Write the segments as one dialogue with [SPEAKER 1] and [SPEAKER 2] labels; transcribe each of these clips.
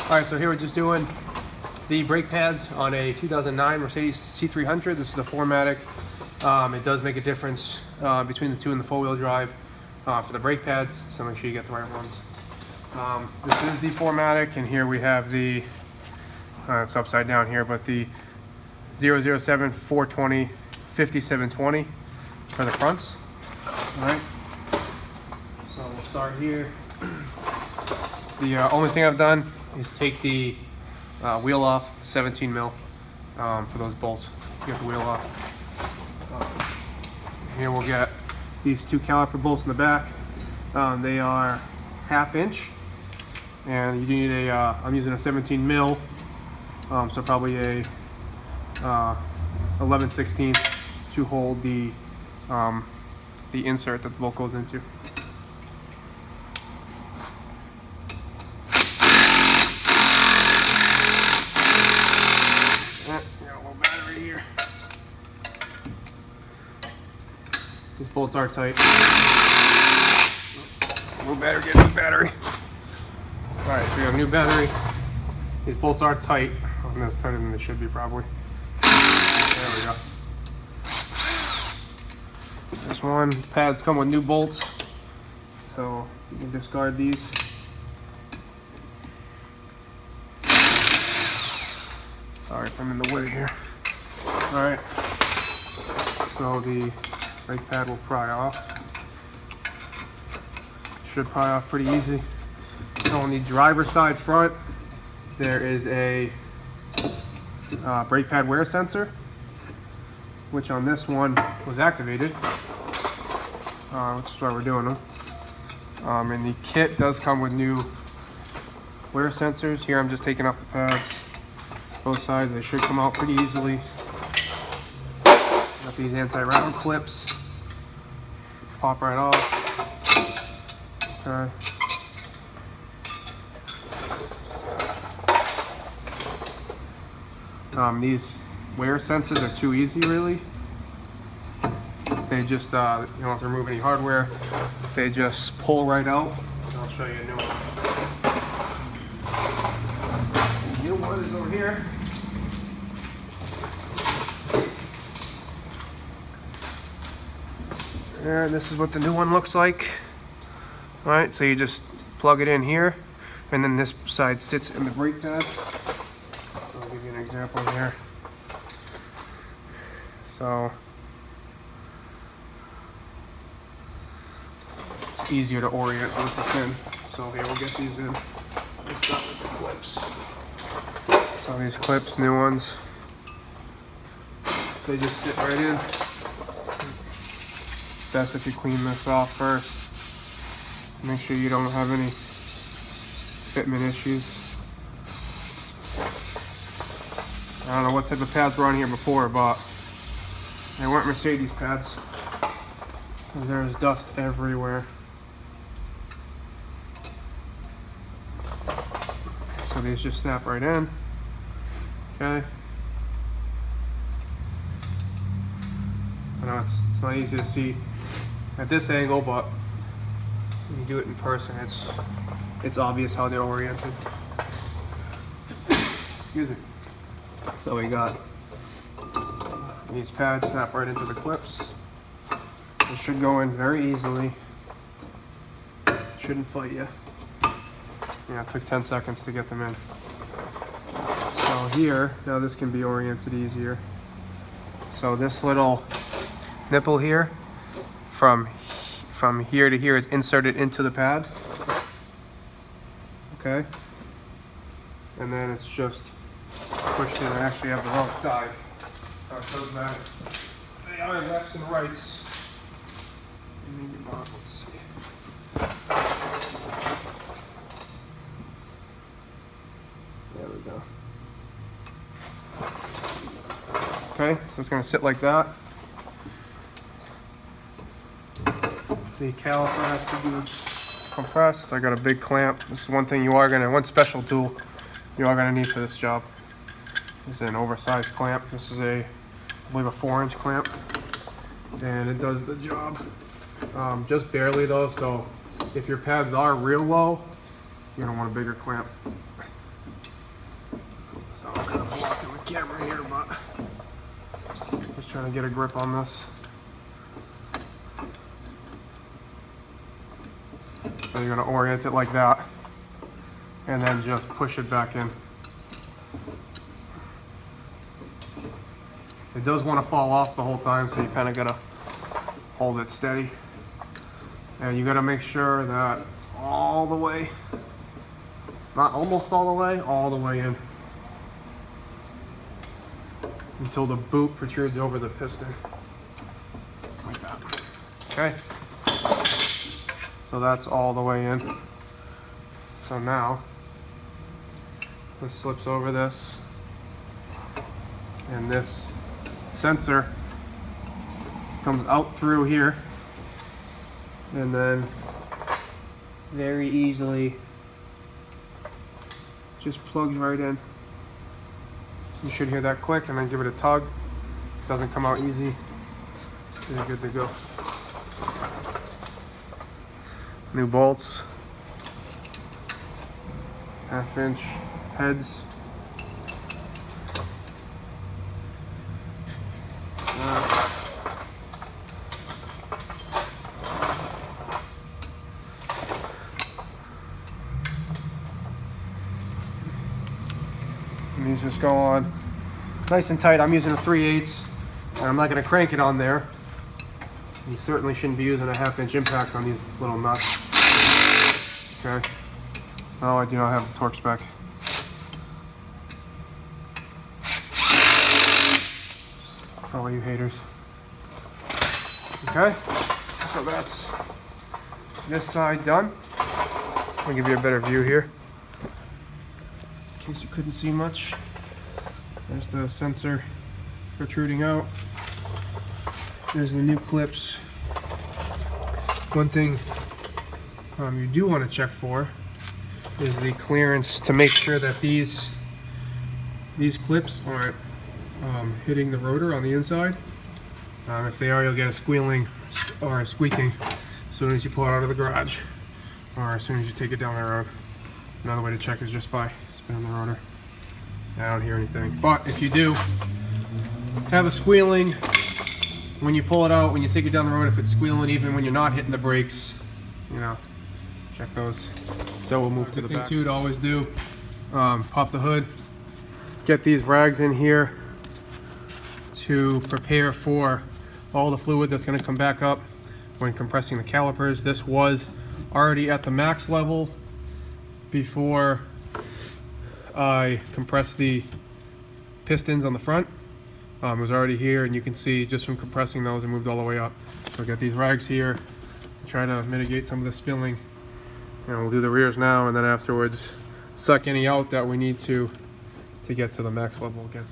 [SPEAKER 1] Alright, so here we're just doing the brake pads on a 2009 Mercedes C300. This is a 4MATIC. It does make a difference between the two and the four-wheel drive for the brake pads, so make sure you get the right ones. This is the 4MATIC, and here we have the, it's upside down here, but the 007 420 5720 for the fronts. Alright, so we'll start here. The only thing I've done is take the wheel off, 17 mil for those bolts. Get the wheel off. Here we'll get these two caliper bolts in the back. They are 1/2 inch, and you need a, I'm using a 17 mil, so probably a 11/16 to hold the insert that the bolt goes into. These bolts are tight. New battery, get a new battery. Alright, so we have a new battery. These bolts are tight. Oh, that's tighter than they should be, probably. There we go. This one, pads come with new bolts, so you can discard these. Sorry if I'm in the way here. Alright, so the brake pad will pry off. Should pry off pretty easy. So on the driver's side front, there is a brake pad wear sensor, which on this one was activated, which is why we're doing them. And the kit does come with new wear sensors. Here I'm just taking off the pads. Both sides, they should come out pretty easily. Got these anti-rattle clips. Pop right off. Okay. These wear sensors are too easy, really. They just, you don't have to remove any hardware. They just pull right out. I'll show you a new one. The new one is over here. And this is what the new one looks like. Alright, so you just plug it in here, and then this side sits in the brake pad. So I'll give you an example here. So it's easier to orient once it's in. So here, we'll get these in. Let's start with the clips. So these clips, new ones, they just sit right in. Best if you clean this off first. Make sure you don't have any fitment issues. I don't know what type of pads were on here before, but they weren't Mercedes pads. There's dust everywhere. So these just snap right in. Okay. I know it's not easy to see at this angle, but when you do it in person, it's obvious how they're oriented. Excuse me. So we got these pads snap right into the clips. They should go in very easily. Shouldn't fight you. Yeah, it took 10 seconds to get them in. So here, now this can be oriented easier. So this little nipple here, from here to here, is inserted into the pad. Okay, and then it's just pushed in. I actually have the wrong side, so it shows that they are lefts and rights. Let's see. There we go. Okay, so it's going to sit like that. The caliper has to be compressed. I got a big clamp. This is one thing one special tool you are gonna need for this job. This is an oversized clamp. This is I believe a 4-inch clamp, and it does the job. Just barely though, so if your pads are real low, you're gonna want a bigger clamp. camera here, but just trying to get a grip on this. So you're going to orient it like that and then just push it back in. It does want to fall off the whole time, so you kind of got to hold it steady. And you got to make sure that it's all the way, not almost all the way in, until the boot protrudes over the piston, like that. Okay, so that's all the way in. So now this slips over this, and this sensor comes out through here, and then very easily just plugs right in. You should hear that click, and then give it a tug. It doesn't come out easy. You're good to go. New bolts, 1/2-inch heads. And these just go on nice and tight. I'm using a 3/8, and I'm not going to crank it on there. You certainly shouldn't be using a 1/2-inch impact on these little nuts. Okay. Oh, I do not have the torque spec. For all you haters. Okay, so that's this side done. I'll give you a better view here, in case you couldn't see much. There's the sensor protruding out. There's the new clips. One thing you do want to check for is the clearance, to make sure that these clips aren't hitting the rotor on the inside. If they are, you'll get a squealing or a squeaking as soon as you pull it out of the garage, or as soon as you take it down the road. Another way to check is just by spinning the rotor. I don't hear anything, but if you do have a squealing when you pull it out, when you take it down the road, if it's squealing even when you're not hitting the brakes, you know, check those. So we'll move to the back. Thing too to always do, pop the hood, get these rags in here to prepare for all the fluid that's going to come back up when compressing the calipers. This was already at the max level before I compressed the pistons on the front. It was already here, and you can see just from compressing those, it moved all the way up. So I've got these rags here to try to mitigate some of the spilling. And we'll do the rears now, and then afterwards suck any out that we need to get to the max level again.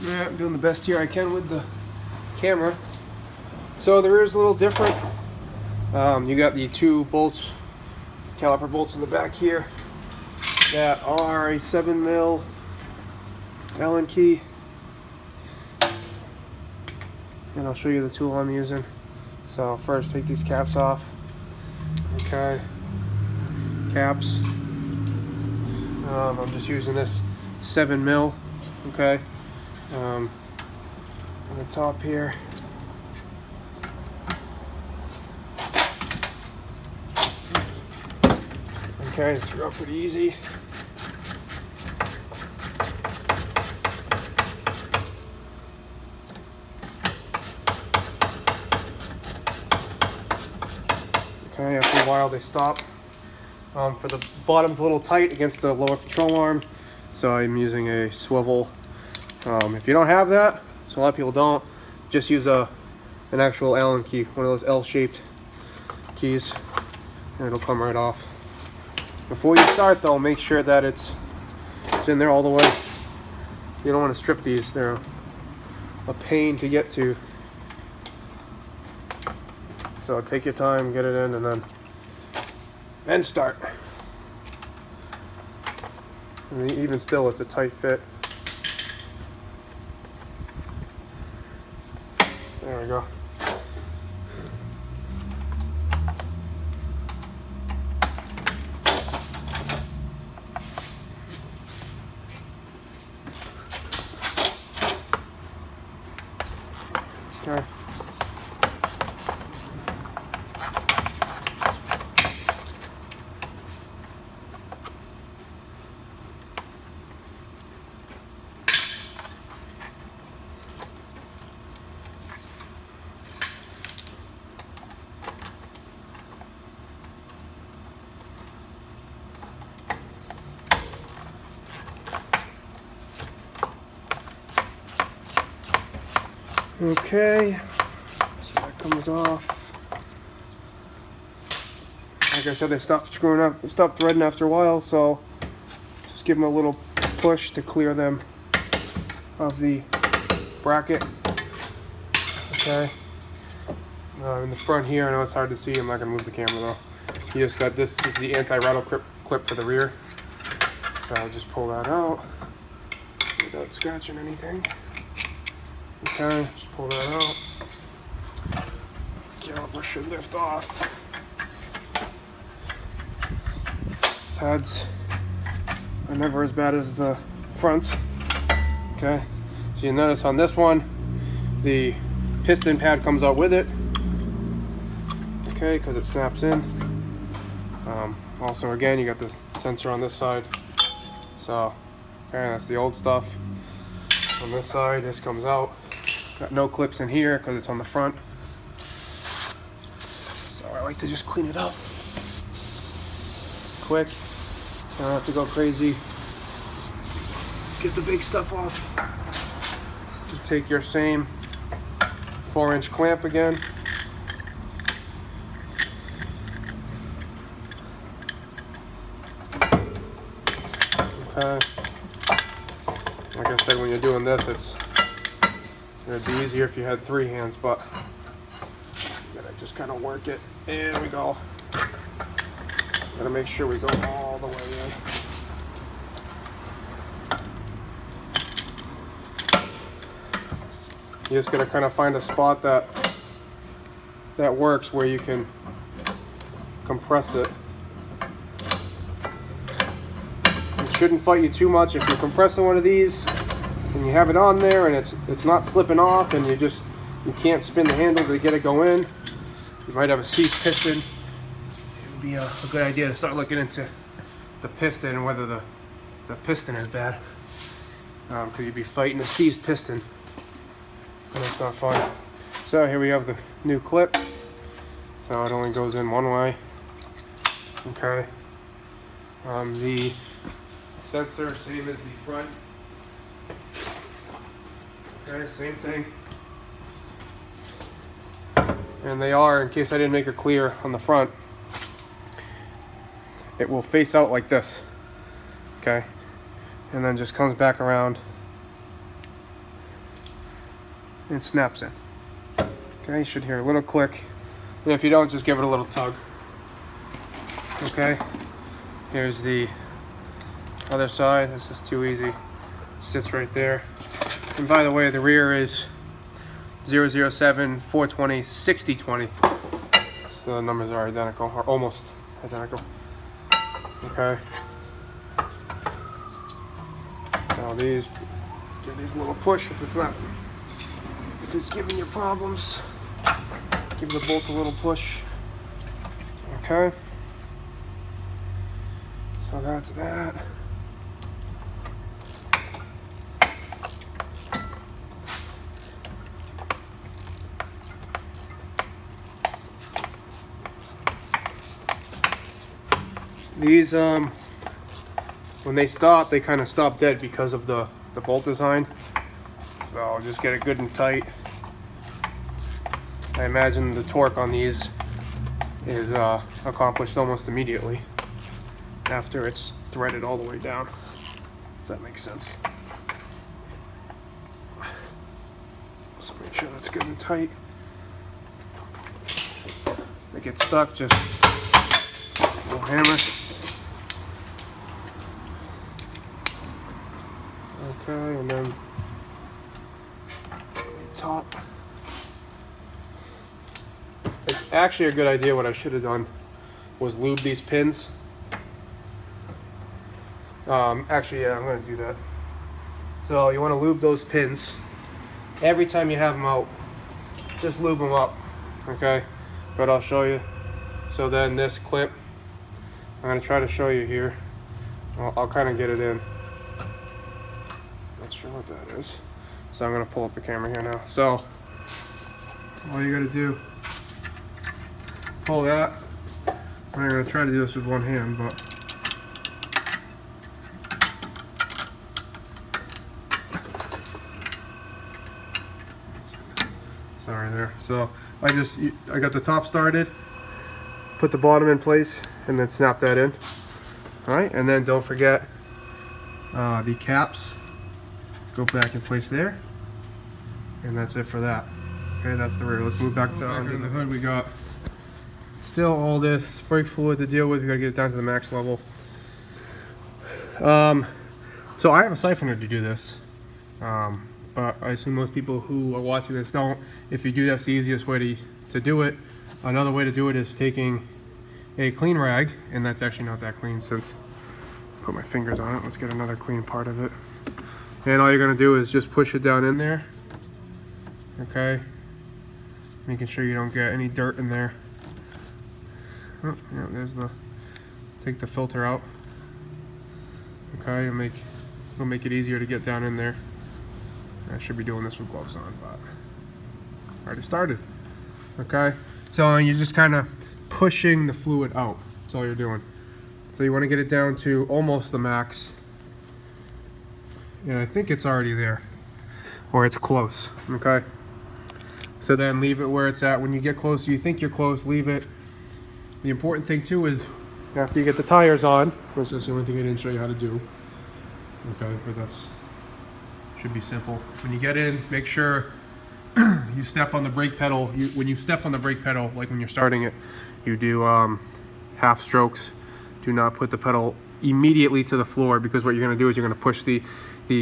[SPEAKER 1] Yeah, I'm doing the best here I can with the camera. So the rear is a little different. You got the 2 bolts, caliper bolts in the back here that are a 7mm Allen key. And I'll show you the tool I'm using. So first, take these caps off. Okay, caps. I'm just using this 7mm. Okay, on the top here. Okay, it's real pretty easy. Okay, after a while they stop. For the bottom's a little tight against the lower control arm, so I'm using a swivel. If you don't have that, so a lot of people don't, just use an actual Allen key, one of those L-shaped keys, and it'll come right off. Before you start though, make sure that it's in there all the way. You don't want to strip these, they're a pain to get to. So take your time, get it in, and then start. And even still, it's a tight fit. There we go. Okay. Okay, so that comes off. Like I said, they stopped screwing up, they stopped threading after a while, so just give them a little push to clear them of the bracket. Okay. In the front here, I know it's hard to see, I'm not going to move the camera though. You just got this is the anti-rattle clip for the rear. So I'll just pull that out without scratching anything. Okay, just pull that out. Caliper should lift off. Pads are never as bad as the fronts. Okay, so you notice on this one, the piston pad comes out with it. Okay, because it snaps in. Also, again, you got the sensor on this side. So, okay, that's the old stuff. On this side, this comes out. Got no clips in here because it's on the front. So I like to just clean it up quick. Don't have to go crazy. Let's get the big stuff off. Just take your same 4-inch clamp again. Okay. Like I said, when you're doing this, it'd be easier if you had 3 hands, but you gotta just kind of work it. There we go. Gotta make sure we go all the way in. You just gotta kind of find a spot that works where you can compress it. It shouldn't fight you too much if you're compressing one of these and you have it on there and it's not slipping off and you can't spin the handle to get it go in. You might have a seized piston. It would be a good idea to start looking into the piston and whether the piston is bad. Because you'd be fighting a seized piston. And that's not fun. So here we have the new clip. So it only goes in one way. Okay. The sensor, same as the front. Okay, same thing. And they are, in case I didn't make it clear on the front, it will face out like this. Okay. And then just comes back around and snaps in. Okay, you should hear a little click. And if you don't, just give it a little tug. Okay. Here's the other side. This is too easy. Sits right there. And by the way, the rear is 007 420 6020. So the numbers are identical, or almost identical. Okay. Now these, give these a little push if it's giving you problems. Give the bolt a little push. Okay. So that's that. These, when they stop, they kind of stop dead because of the bolt design. So I'll just get it good and tight. I imagine the torque on these is accomplished almost immediately after it's threaded all the way down, if that makes sense. So make sure that's good and tight. If it gets stuck, just a little hammer. Okay, and then the top. It's actually a good idea. What I should have done was lube these pins. Actually, yeah, I'm going to do that. So you want to lube those pins every time you have them out. just lube them up, okay? But I'll show you. So then this clip, I'm gonna try to show you here. I'll kind of get it in. Not sure what that is. So I'm gonna pull up the camera here now. So all you gotta do, pull that. I'm gonna try to do this with one hand, but sorry there. So I got the top started, put the bottom in place, and then snap that in. All right, and then don't forget the caps go back in place there, and that's it for that. Okay, that's the rear. Let's move back to under the hood. We got still all this brake fluid to deal with. We gotta get it down to the max level. So I have a siphoner to do this, but I assume most people who are watching this don't. If you do, that's the easiest way to do it. Another way to do it is taking a clean rag, and that's actually not that clean since I put my fingers on it. Let's get another clean part of it. And all you're gonna do is just push it down in there, okay? Making sure you don't get any dirt in there. Oh, yeah, there's take the filter out. Okay, it'll make it easier to get down in there. I should be doing this with gloves on, but already started. Okay, so you're just kind of pushing the fluid out. That's all you're doing. So you want to get it down to almost the max. And I think it's already there, or it's close. Okay. So then leave it where it's at. When you get close, you think you're close, leave it. The important thing too is after you get the tires on, which is the only thing I didn't show you how to do. Okay, because that's should be simple. When you get in, make sure you step on the brake pedal. When you step on the brake pedal, like when you're starting it, you do half strokes. Do not put the pedal immediately to the floor, because what you're going to do is you're going to push the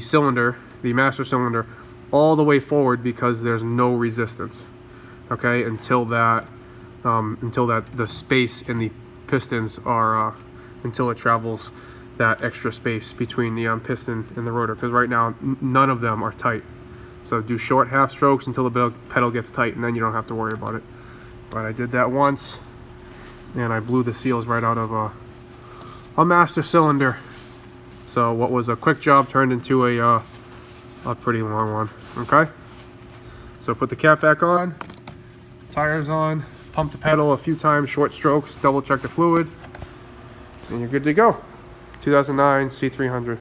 [SPEAKER 1] cylinder, the master cylinder, all the way forward, because there's no resistance. Okay, until the space in the pistons are until it travels that extra space between the piston and the rotor, because right now none of them are tight. So do short half strokes until the pedal gets tight, and then you don't have to worry about it. But I did that once, and I blew the seals right out of a master cylinder. So what was a quick job turned into a pretty long one. Okay, so put the cap back on, tires on, pump the pedal a few times, short strokes, double check the fluid, and you're good to go. 2009 C300.